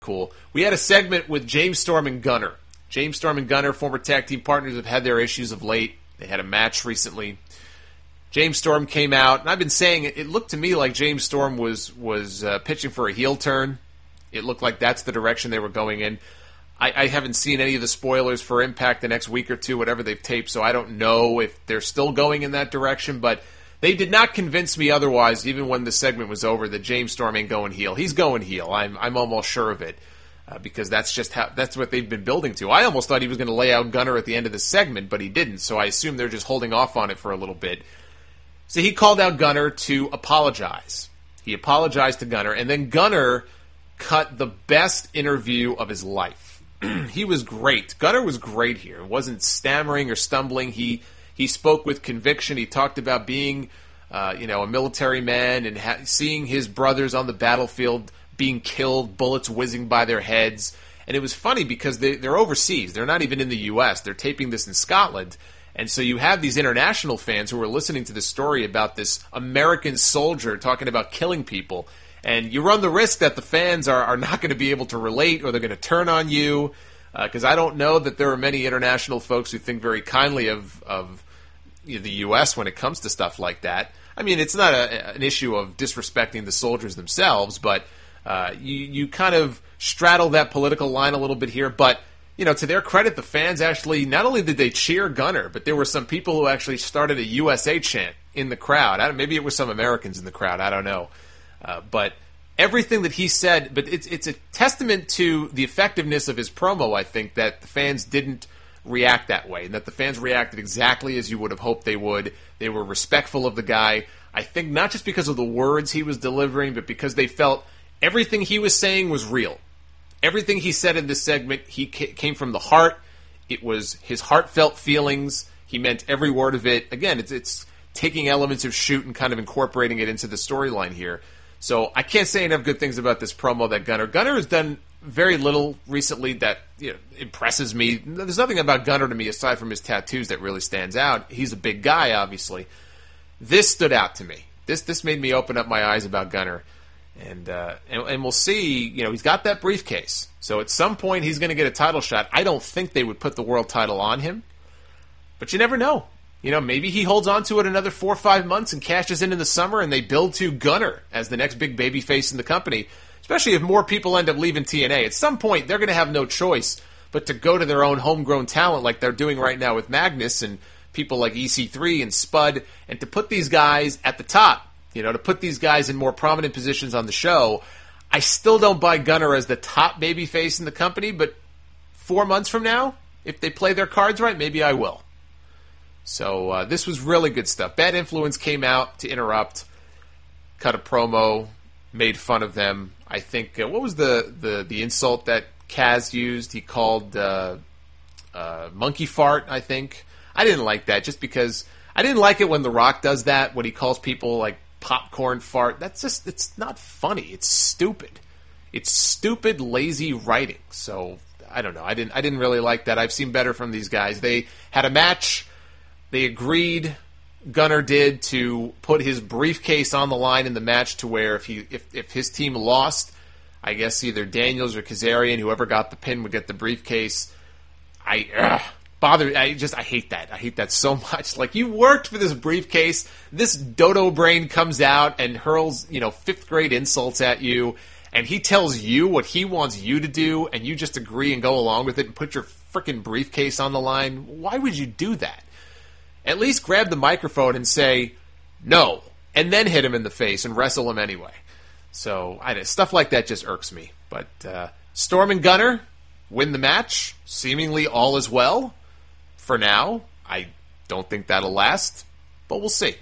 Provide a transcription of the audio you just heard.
cool. We had a segment with James Storm and Gunner. James Storm and Gunner, former tag team partners, have had their issues of late. They had a match recently. James Storm came out, and I've been saying it looked to me like James Storm was pitching for a heel turn. It looked like that's the direction they were going in. I haven't seen any of the spoilers for Impact the next week or two, whatever they've taped, so I don't know if they're still going in that direction, but they did not convince me otherwise, even when the segment was over, that James Storm ain't going heel. He's going heel. I'm almost sure of it, because that's what they've been building to. I almost thought he was going to lay out Gunner at the end of the segment, but he didn't, so I assume they're just holding off on it for a little bit. So he called out Gunner to apologize. He apologized to Gunner, and then Gunner cut the best interview of his life. He was great. Gunner was great here. He wasn't stammering or stumbling. He spoke with conviction. He talked about being, a military man and seeing his brothers on the battlefield being killed, bullets whizzing by their heads. And it was funny because they're overseas. They're not even in the U.S. They're taping this in Scotland. And so you have these international fans who are listening to this story about this American soldier talking about killing people. And you run the risk that the fans are not going to be able to relate, or they're going to turn on you, because I don't know that there are many international folks who think very kindly of the U.S. when it comes to stuff like that. I mean, it's not an issue of disrespecting the soldiers themselves, but you kind of straddle that political line a little bit here. But, to their credit, the fans actually, not only did they cheer Gunner, but there were some people who actually started a USA chant in the crowd. Maybe it was some Americans in the crowd, I don't know. But everything that he said, but it's a testament to the effectiveness of his promo, I think, that the fans didn't react that way, and that the fans reacted exactly as you would have hoped they would. They were respectful of the guy, I think, not just because of the words he was delivering, but because they felt everything he was saying was real. Everything he said in this segment, he came from the heart. It was his heartfelt feelings. He meant every word of it. Again, it's taking elements of Shoot and kind of incorporating it into the storyline here. So I can't say enough good things about this promo that Gunner has done very little recently that impresses me. There's nothing about Gunner to me aside from his tattoos that really stands out. He's a big guy, obviously. This stood out to me. This made me open up my eyes about Gunner, and we'll see. He's got that briefcase, so at some point he's going to get a title shot. I don't think they would put the world title on him, but you never know. Maybe he holds on to it another 4 or 5 months and cashes in the summer, and they build to Gunner as the next big baby face in the company, especially if more people end up leaving TNA. At some point, they're going to have no choice but to go to their own homegrown talent like they're doing right now with Magnus and people like EC3 and Spud, and to put these guys at the top, to put these guys in more prominent positions on the show. I still don't buy Gunner as the top baby face in the company, but 4 months from now, if they play their cards right, maybe I will. So this was really good stuff. Bad Influence came out to interrupt, cut a promo, made fun of them. I think, what was the insult that Kaz used? He called monkey fart, I think. I didn't like that, just because I didn't like it when The Rock does that, when he calls people like popcorn fart. It's not funny. It's stupid. It's stupid, lazy writing. So I don't know. I didn't really like that. I've seen better from these guys. They had a match. They agreed, Gunner did, to put his briefcase on the line in the match to where if his team lost, I guess either Daniels or Kazarian, whoever got the pin, would get the briefcase. I hate that. I hate that so much. Like, you worked for this briefcase. This dodo brain comes out and hurls, 5th grade insults at you, and he tells you what he wants you to do, and you just agree and go along with it and put your frickin' briefcase on the line. Why would you do that? At least grab the microphone and say, no, and then hit him in the face and wrestle him anyway. So, stuff like that just irks me. But Storm and Gunner win the match. Seemingly all is well. For now, I don't think that'll last, but we'll see.